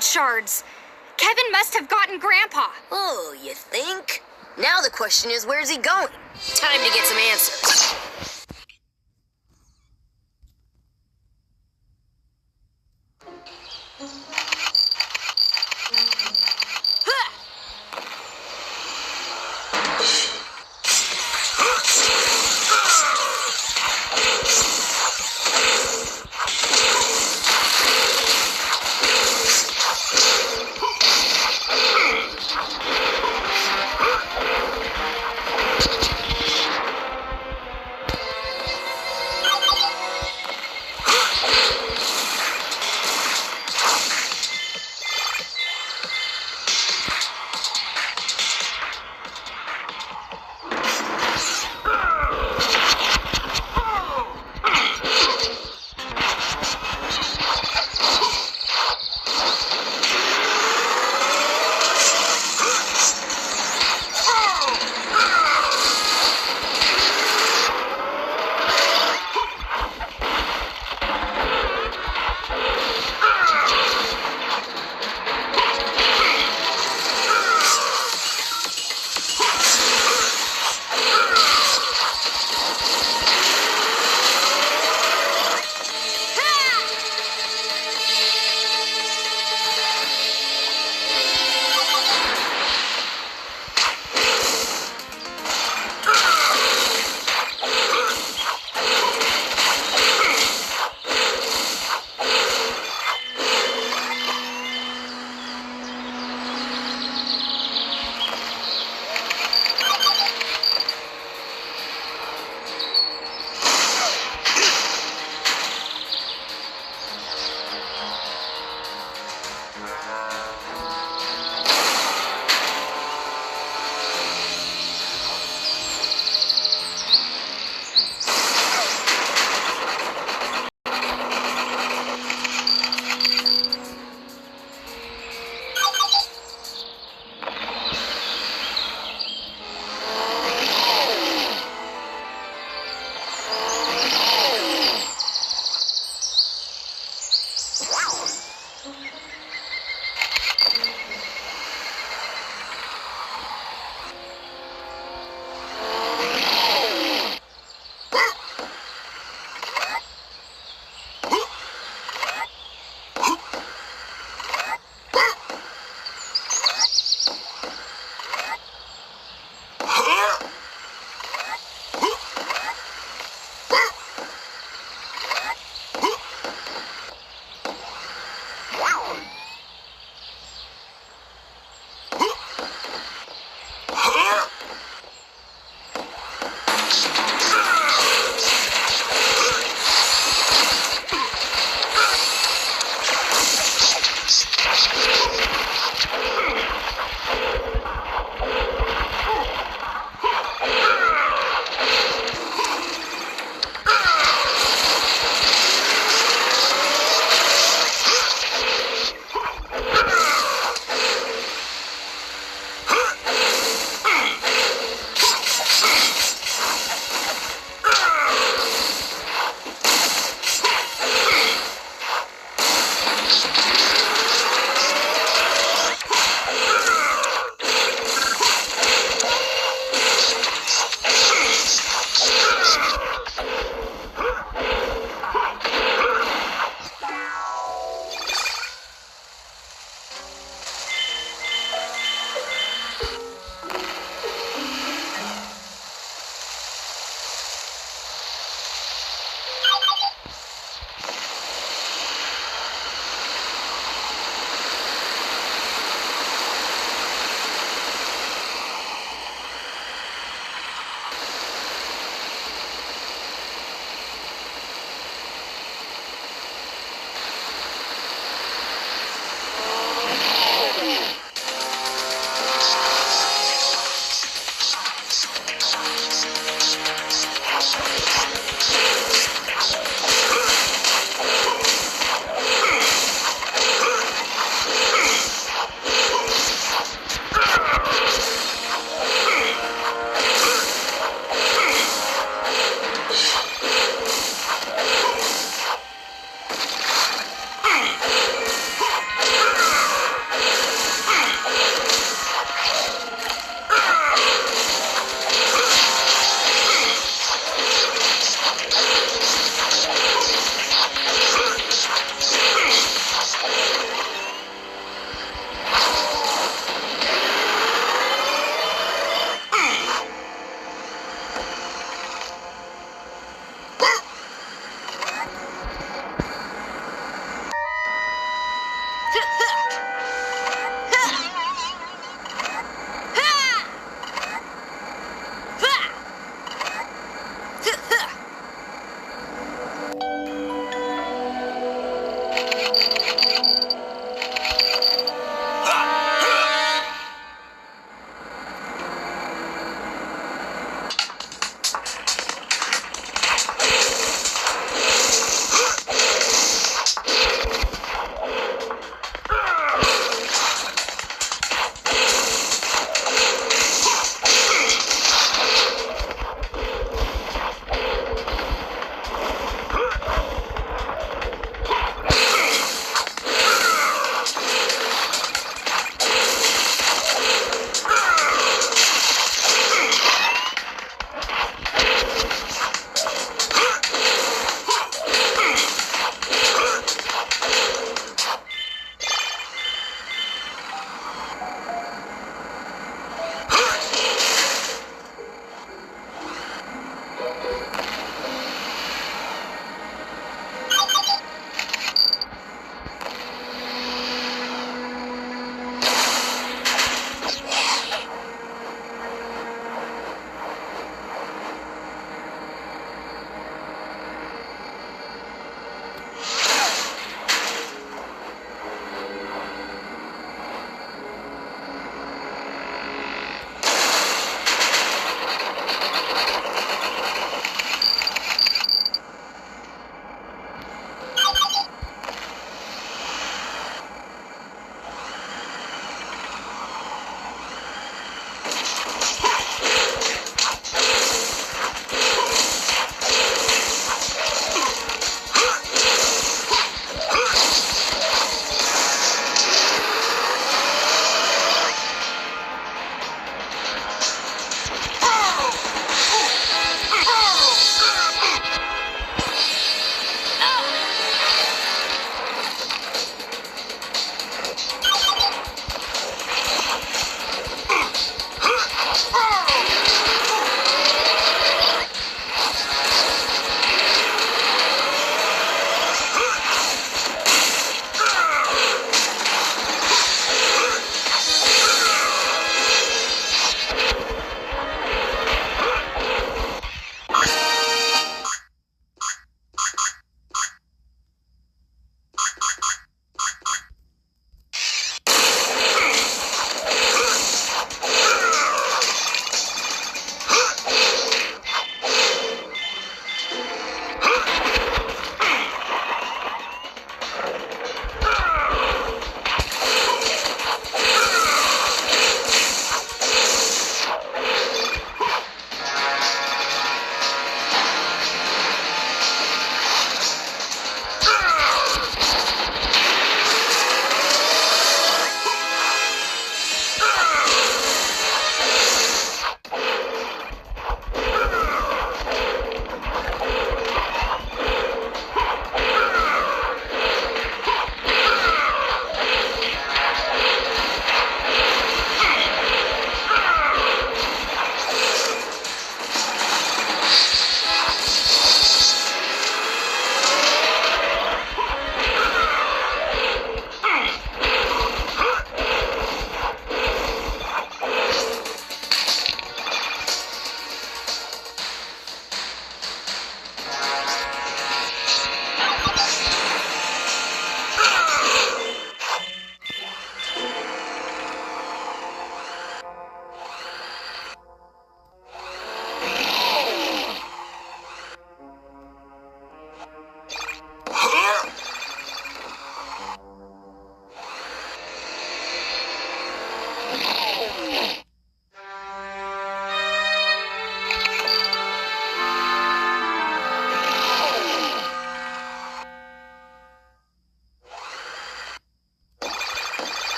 Shards. Kevin must have gotten Grandpa. Oh, you think? Now the question is, where's he going? Time to get some answers.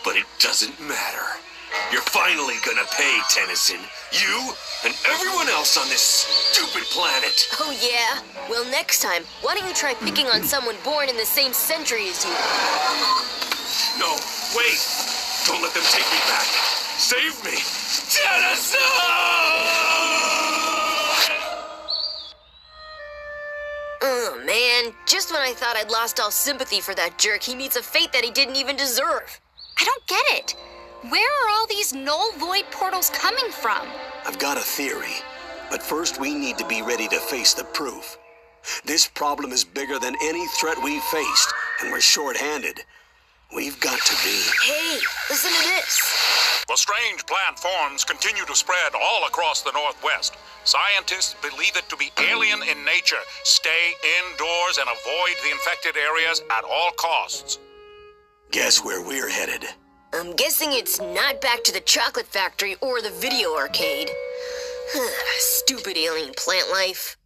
but it doesn't matter. You're finally gonna pay, Tennyson. You and everyone else on this stupid planet. Oh, yeah? Well, next time, why don't you try picking on someone born in the same century as you? No, wait! Don't let them take me back. Save me! Tennyson! Oh, man. Just when I thought I'd lost all sympathy for that jerk, he meets a fate that he didn't even deserve. I don't get it. Where are all these null void portals coming from? I've got a theory, but first we need to be ready to face the proof. This problem is bigger than any threat we've faced, and we're short-handed. We've got to be... Hey, listen to this. The strange plant forms continue to spread all across the Northwest. Scientists believe it to be alien in nature. Stay indoors and avoid the infected areas at all costs. Guess where we're headed? I'm guessing it's not back to the chocolate factory or the video arcade. Stupid alien plant life.